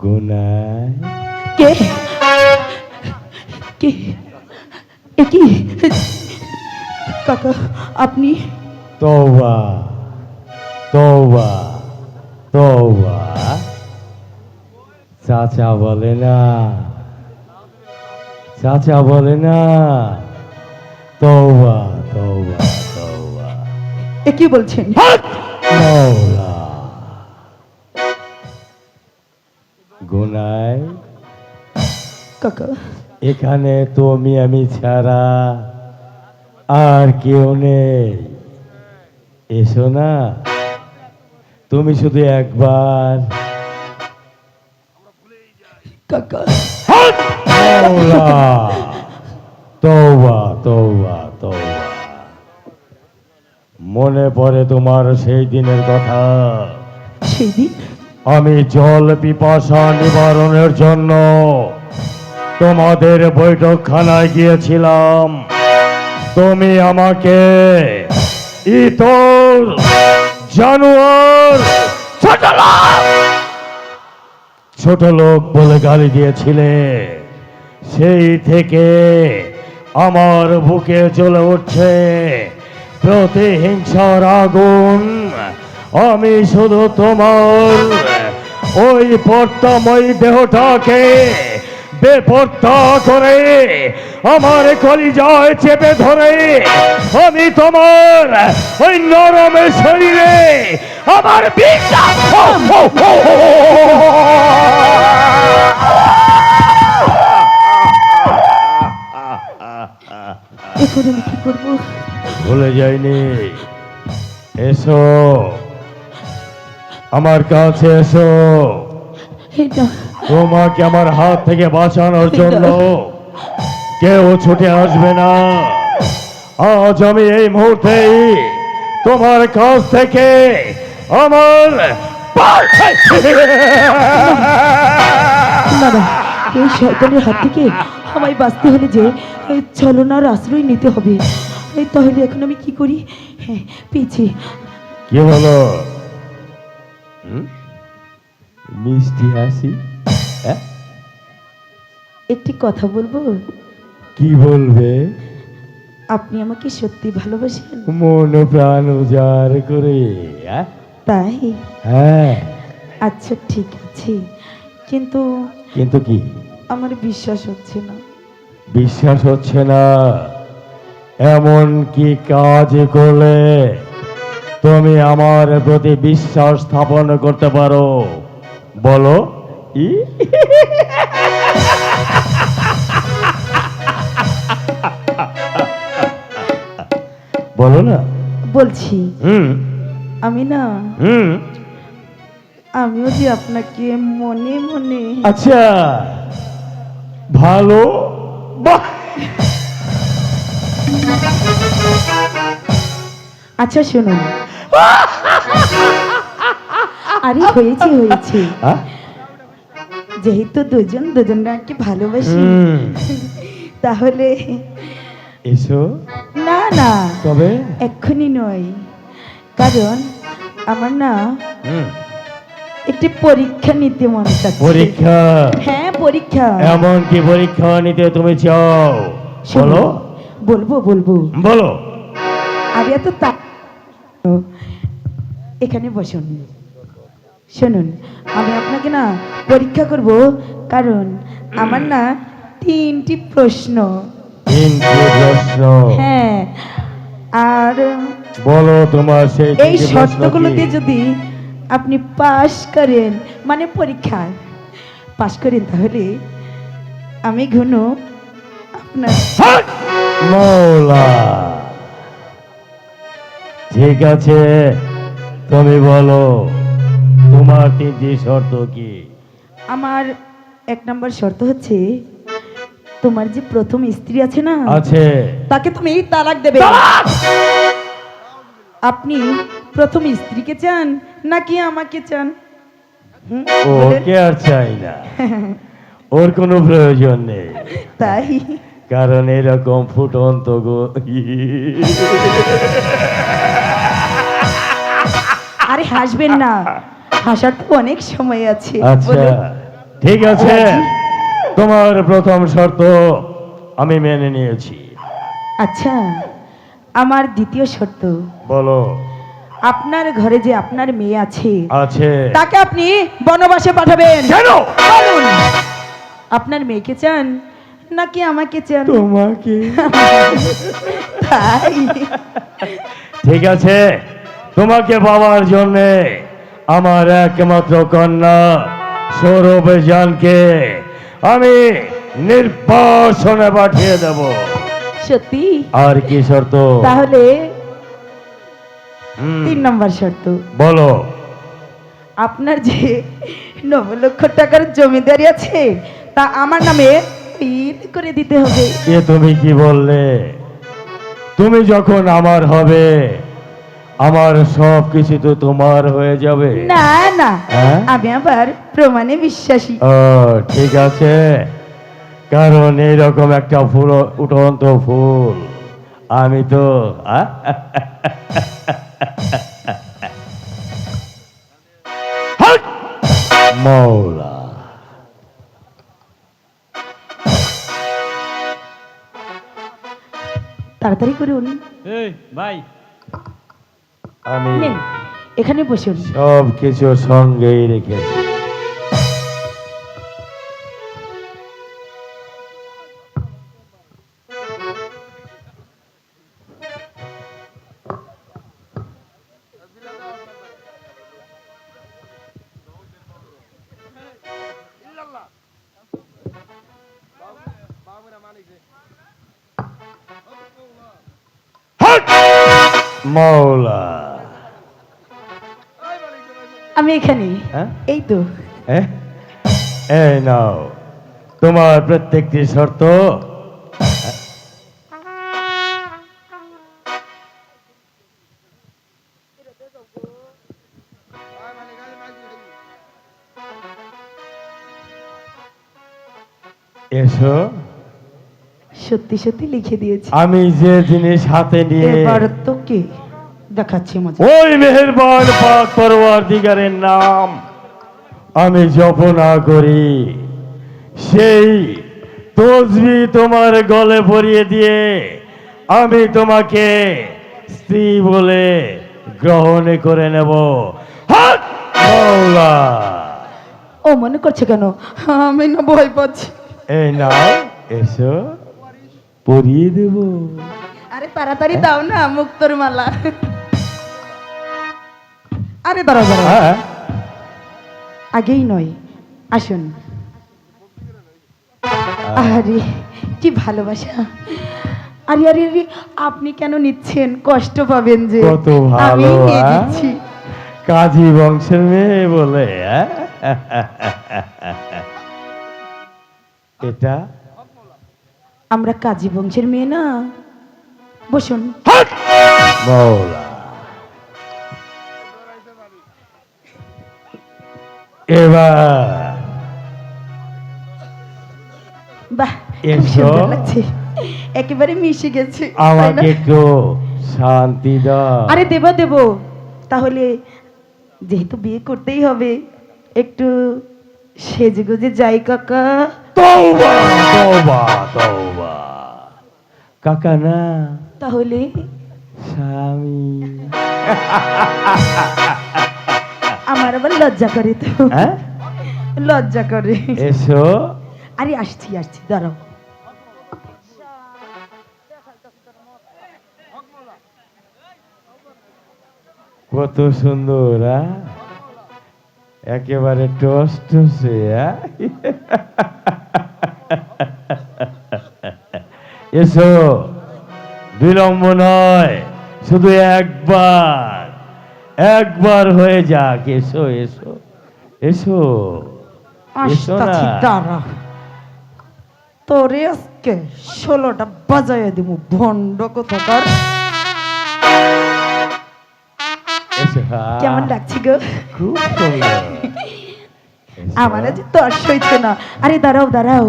গুনাই কে কে এ কি কাকা আপনি? তওবা তওবা তওবা, চাচা বলে না, চাচা বলে না, তওবা তওবা তওবা। এ কি বলছেন? মওলা গুনাই, কাকা এখানে তুমি আমি ছাড়া আর কেউ নেই। এসো না, তুমি শুধু একবার। কাকা মওলা তওবা তওবা তওবা। মনে পড়ে তোমার সেই দিনের কথা? সেদিন আমি জল পিপাসা নিবারণের জন্য তোমাদের বৈঠকখানায় গিয়েছিলাম। তুমি আমাকে ইতর জানোয়ার ছোট লোক বলে গালি দিয়েছিলে। সেই থেকে আমার বুকে জ্বলে উঠছে প্রতিহিংসার আগুন। আমি শুধু তোমার ওই পর্দাময় দেহটাকে বেপর্দা করে আমার কলিজায় চেপে ধরে আমি তোমার ওই নরমের শরীরে আমার বিশ্বাস এখন আমি কি করবো? ভুলে যাইনি। এসো আমার কাছে এসো। এটা তোমাকে আমার হাত থেকে বাঁচানোর জন্য কেউ ছুটে আসবে না। আজ আমি এই মুহূর্তেই তোমার কাছ থেকে আমার না না, এই শয়তানের হাত থেকে আমায় বাঁচতে হলে যে এই ছলনার আশ্রয় নিতে হবে। এই তাহলে এখন আমি কি করি? হ্যাঁ পেয়েছি। কি বলো? মিষ্টি হাসি, একটি কথা বলবো? কি বলবে? আপনি আমাকে সত্যি ভালোবাসেন? মন প্রাণ উজাড় করে। তাই? হ্যাঁ। আচ্ছা ঠিক আছে, কিন্তু কিন্তু কি? আমার বিশ্বাস হচ্ছে না। বিশ্বাস হচ্ছে না? এমন কি কাজ করলে তুমি আমার প্রতি বিশ্বাস স্থাপন করতে পারো? বলো। বলো না। বলছি হুম আমি না, হুম আমিও যে আপনাকে মনে মনে। আচ্ছা ভালো। বাহ, আচ্ছা শুনুন। আরে হয়েছে হয়েছে, যেহেতু দুজন দুজনকে ভালোবাসি তাহলে এসো। না না, তবে এক্ষুনি নয়, কারণ আমার না হুম একটি পরীক্ষা নিতে মন চাচ্ছে। পরীক্ষা? হ্যাঁ পরীক্ষা। এমন কি পরীক্ষা নিতে তুমি চাও? বলো। বলবো বলবো, বলো। আরে এত এখানে বসুন। শুনুন, আমি আপনাকে না পরীক্ষা করব, কারণ আমার না 3টি প্রশ্ন। 3টি প্রশ্ন? হ্যাঁ, আর বলো তোমার সেই এই শর্তগুলোতে যদি আপনি পাশ করেন, মানে পরীক্ষায় পাশ করেন, তাহলে আমি ঘুনো আপনার। মওলা ঠিক আছে, তুমি বলো তোমার 3টি শর্ত কি? আমার 1 নম্বর শর্ত হচ্ছে, তোমার যে প্রথম স্ত্রী আছে না, আছে, তাকে তুমি তালাক দেবে। আপনি প্রথম স্ত্রীকে চান নাকি আমাকে চান? ওকে আর চাই না, ওর কোনো প্রয়োজন নেই। তাই? কারণ এরকম ফুটন্ত আরে হাসবেন না, হাসার তো অনেক সময় আছে। আচ্ছা বলুন। ঠিক আছে, রাজি? তোমার প্রথম শর্ত আমি মেনে নিয়েছি। আচ্ছা, আমার দ্বিতীয় শর্ত, বলো। আপনার ঘরে যে আপনার মেয়ে আছে আছে। তাকে আপনি বনবাসে পাঠাবেন। কেন? বলুন, আপনার মেয়েকে চান নাকি আমাকে চান? তোমাকে। তাই ঠিক আছে, তোমাকে পাওয়ার জন্যে আমার একমাত্র কন্যা সৌরভ জানকে আমি নির্বাসনে পাঠিয়ে দেব। সত্যি? আর কি শর্ত? তাহলে হুম, 3 নম্বর শর্ত, বলো। আপনার যে 9 লক্ষ টাকার জমিদারি আছে তা আমার নামে বিল করে দিতে হবে। এ তুমি কি বললে? তুমি যখন আমার হবে, আমার সব কিছু তো তোমার হয়ে যাবে। না না, হ্যাঁ? আমি আবার প্রমাণে বিশ্বাসী। ও ঠিক আছে, কারণ এইরকম একটা ফুল, উঠন্ত ফুল আমি তো হাট! মৌলা। তাড়াতাড়ি করুন। এই ভাই, আমি নিন, এখানে বসুন। সব কিছু সঙ্গেই রেখেছি। হাট! মৌলা। আমি এখানে। হ্যাঁ? এই তো। এ? এই নাও তোমার প্রত্যেকটি শর্ত। এসো, সত্যি সত্যি লিখে দিয়েছি। আমি যে জিনিস হাতে নিয়ে এবার তোকে দেখাচ্ছি মজা। ওই মেহেরবান পাক পরওয়ারদিগারের নাম আমি জপনা করি, সেই তসবি তোমার গলে পরিয়ে দিয়ে আমি তোমাকে স্ত্রী বলে গ্রহণ করে নেব। হাত! মৌলা। ও মনে করছে কেন? আমি না ভয় পাচ্ছি। এই নাও, এসো, পরিয়ে দেব। আরে তাড়াতাড়ি দাও না মুক্তোর মালা। আরে দাঁড়াও দাঁড়াও, হ্যাঁ, আগেই নয়, আসুন। আরে কি ভালোবাসা! আরে আরে আরে, আপনি কেন নিচ্ছেন? কষ্ট পাবেন যে। কত আমি ভালো, নিয়ে হ্যাঁ? দিচ্ছি। কাজী বংশের মেয়ে বলে, হ্যাঁ? এটা আমরা কাজী বংশের মেয়ে না। বসুন। মৌলা। এবার বাহ, খুব এসো। সুন্দর লাগছে, একেবারে মিশে গেছে, তাই না? আমাকে একটু শান্তি দাও। আরে দেব দেব, তাহলে যেহেতু বিয়ে করতেই হবে একটু সেজেগুজে যাই কাকা। তওবা তওবা তওবা, কাকা না, তাহলে স্বামী। আমার আবার লজ্জা করে তো। হ্যাঁ? লজ্জা করে। এসো। আরে আসছি আসছি, দাঁড়াও। কত সুন্দর, হ্যাঁ? একেবারে টসটসে, হ্যাঁ? এসো, বিলম্ব নয়, শুধু একবার, একবার হয়ে যাক। এসো এসো এসো, এসো না। আসতাছি, দাঁড়া। তোরে আজকে 16টা বাজাইয়া দিব, ভণ্ড কোথাকার। এসো, হ্যাঁ। কেমন লাগছে গো? খুব সুন্দর। এসো। আমার আজ তর্স হইছে না। আরে দাঁড়াও দাঁড়াও,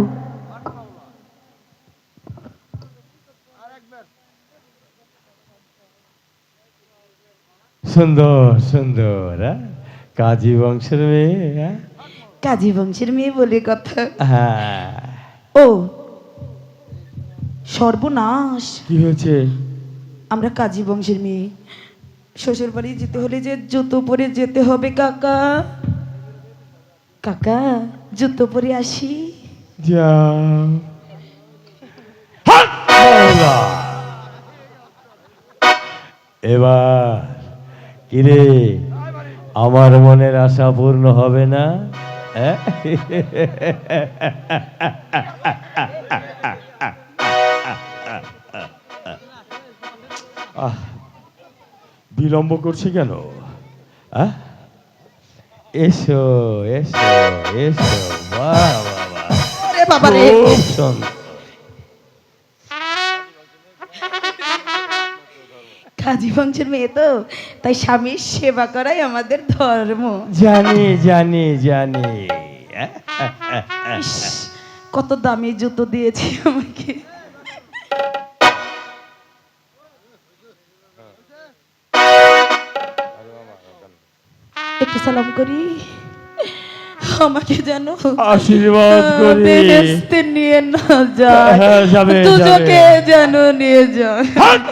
সুন্দর সুন্দর, হ্যাঁ? কাজী বংশের মেয়ে, হ্যাঁ? কাজী বংশের মেয়ে বলে কথা। হ্যাঁ, ও সর্বনাশ, কি হয়েছে? আমরা কাজী বংশের মেয়ে, শ্বশুর বাড়ি যেতে হলে যে জুতো পরে যেতে হবে কাকা। কাকা জুতো পরে আসি। যা হাট! মাওলা! এবার কিরে, আমার মনের আশা পূর্ণ হবে না? হ্যাঁ? আহ, বিলম্ব করছে কেন? আহ? এসো এসো এসো, বাহ বাহ বাহ, আরে বাবা রে, খুব সুন্দর। কাজী বংশের মেয়ে তো, তাই স্বামীর সেবা করাই আমাদের ধর্ম। জানি জানি জানি। ইস, কত দামি জুতো দিয়েছে আমাকে। একটু সালাম করি, আমাকে যেন আশীর্বাদ করি। বেহেশতে নিয়ে না যায়, হ্যাঁ, যাবে, দুজকে যাবে। যেন নিয়ে যায়। হাট!